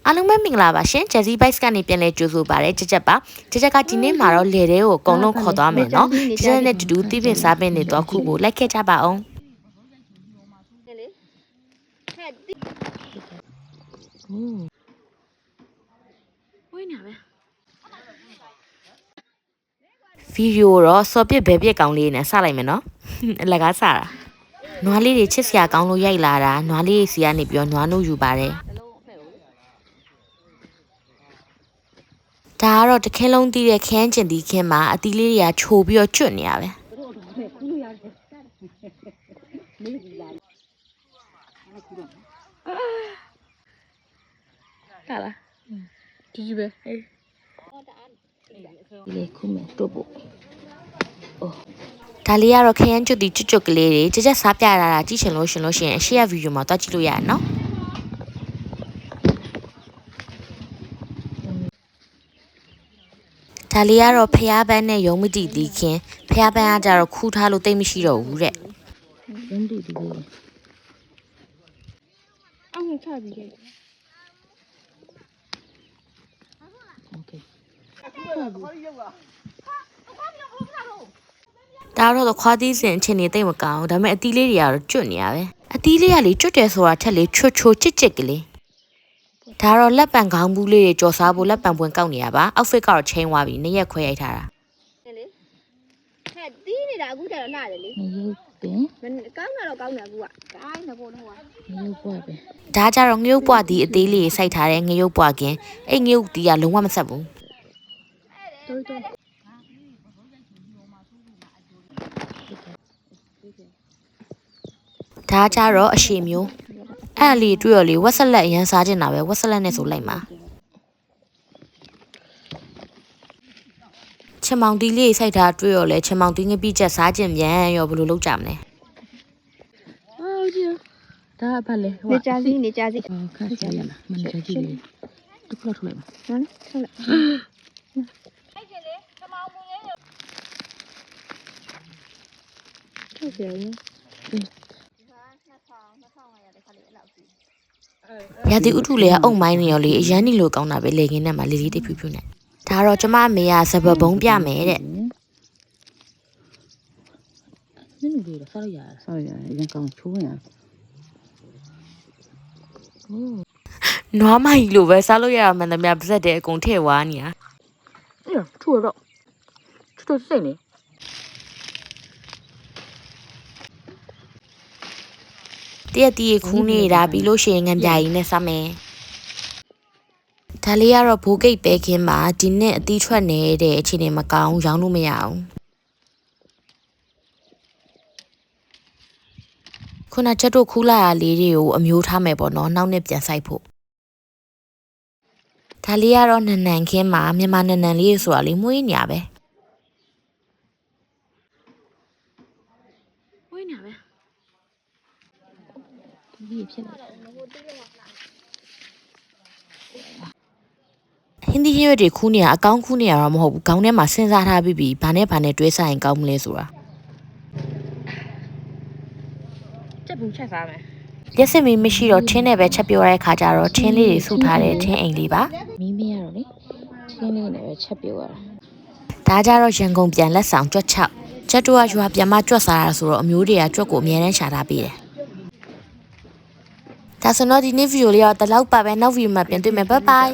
အားလုံးပဲမင်္ဂလာပါရှင် Jazzy Bikes ကနေပြန်လဲကြိုဆိုပါရစေကြက်ပါကြက်ကဒီနေ့မှာတော့လေတဲကိုအကုန်လုံးခေါ်သွားမယ်နော်ကြက်နဲ့တူတူတီးပင်စားပင်တွေတော့ခုကိုလိုက်ခဲ့ကြပါအောင်ဝိနေပဲဗီဒီယိုတော့စော်ပြစ်ဘဲပြစ်ကောင်းလေးနဲ့စလိုက်မယ်နော်အလကားစတာနွားလေးတွေချစ်စရာကောင်းလို့ရိုက်လာတာနွားလေးစီကနေပြီးတော့နွားနို့ယူပါတယ်ဒါကတော့တခင်းလုံးတီးတဲ့ခန်းကျင်တီးခင်းမှာအသီးလေးတွေကချိုပြီးတော့ကျွတ်နေရပဲဟာလားဒီပဲလေခုမဲ့တို့ပို့ဒါလေးကတော့ခရမ်းကျွတ်တီကျွတ်ကလေးတွေကြက်စားပြရတာကြည့်ချင်လို့ရှင်လို့ရှိရင်အရှိရဗီဒီယိုမှာတွားကြည့်လို့ရတယ်နော်ဒါလေးကတော့ဖျားပန်းနဲ့ရုံးမတိတီးခင်းဖျားပန်းကကြတော့ခူးထားလို့တိတ်မရှိတော့ဘူးတဲ့ရုံးတိတီးလေးအောင်ချပြီးခဲ့โอเคဒါတော့ခွားသီးစင်ချင်းနေတိတ်မကောင်းဒါပေမဲ့အသီးလေးတွေကတော့ကျွတ်နေရပဲအသီးလေးကလေကျွတ်တယ်ဆိုတာထက်လေချွတ်ချစ်ကလေးဒါတော့လက်ပံခေါင်းဘူးလေးတွေကြော်စားဖို့လက်ပံပွင့်ကောက်နေရပါအောက်ဖစ်ကတော့ချင်းသွားပြီနှစ်ရက်ခွဲရိုက်ထားတာလေဟဲ့တီးနေတာအခုကျတော့လှတယ်လေရုပ်တင်ကောင်းတာတော့ကောင်းတယ်အခုကဒါငကိုတော့ဟိုကငရုပ်ပွားပဲဒါကြတော့ငရုပ်ပွားဒီအသေးလေးစိုက်ထားတဲ့ငရုပ်ပွားကင်းအဲ့ငရုပ်တီးကလုံးဝမဆက်ဘူးဒါကြတော့အရှိမျိုးအဲ့လီတွေ့ရလေဝက်ဆက်လက်အရန်စားကျင်တာပဲဝက်ဆက်လက်နဲ့ဆိုလိုက်မှာချမောင်တီးလေးစိုက်ထားတွေ့ရလေချမောင်တီးငပိချက်စားကျင်ပြန်ရောဘယ်လိုလုပ်ကြမလဲဟုတ်ကြီးဒါကဘာလဲနေကြစီခါစားရလားမနေကြစီလေးတစ်ခုထုတ်လိုက်ပါဟမ်ထုတ်လိုက်အဲ့ကျလေချမောင်မူလေးထုတ်ကြရရာဒီဥထုလေးကအုံမိုင်းနေရောလေအရန်နေလို့ကောင်းတာပဲလေခင်းနဲ့မှာလေးလေးတိတ်ဖြူဖြူနဲ့ဒါတော့ကျမအမေကစပဘုံပြမယ်တဲ့နင်းနေတော့စားရရန်ကောင်းချိုးရနွားမိုင်းလို့ပဲစားလို့ရတာမှန်သမျှပါဇက်တဲ့အကုန်ထည့်ဝါးနေတာအေးချိုးတော့ချိုးစိတ်နေတရက်တီးခူးနေတာပြီးလို့ရှိရင်ငံပြာကြီးနဲ့စားမယ်ဒါလေးကတော့ဘိုးကိတ်ပဲခင်းမှာဒီနှစ်အသီးထွက်နေတဲ့အခြေအနေမကောင်းရောင်းလို့မရအောင်ခုနချက်တို့ခူးလာတာလေးတွေကိုအမျိုးထားမယ်ပေါ့နော်နောက်နှစ်ပြန်ဆိုင်ဖို့ဒါလေးကတော့နန်ခင်းမှာမြန်မာနန်လေးဆိုတာလေးမွေးနေရပဲမွေးနေပဲဒီဖြစ်လာဟင်းဒီရွက်တွေခူးနေရအကောင်းခူးနေရတော့မဟုတ်ဘူးခေါင်းထဲမှာစဉ်းစားထားပြီးဘာနဲ့တွဲစားရင်ကောင်းမလဲဆိုတာချက်ဘူးချက်စားမယ်ရက်စင်မီမရှိတော့ထင်းနဲ့ပဲချက်ပြောရတဲ့ခါကျတော့ထင်းလေးတွေစုထားတဲ့ထင်းအိမ်လေးပါမီးမရတော့လေထင်းလေးနဲ့ပဲချက်ပြောရတာဒါကြတော့ရန်ကုန်ပြန်လက်ဆောင်ကြွက်6ချက်တို့ကရွာပြန်မကြွက်စားရဆိုတော့အမျိုးတွေကကြွက်ကိုအများနဲ့ရှာထားပေးတယ်ဒါဆိုတော့ဒီနေ့ဗီဒီယိုလေးတော့ဒီလောက်ပါပဲနောက်ဗီဒီယိုမှာပြန်တွေ့မယ်ဘိုင်ဘိုင်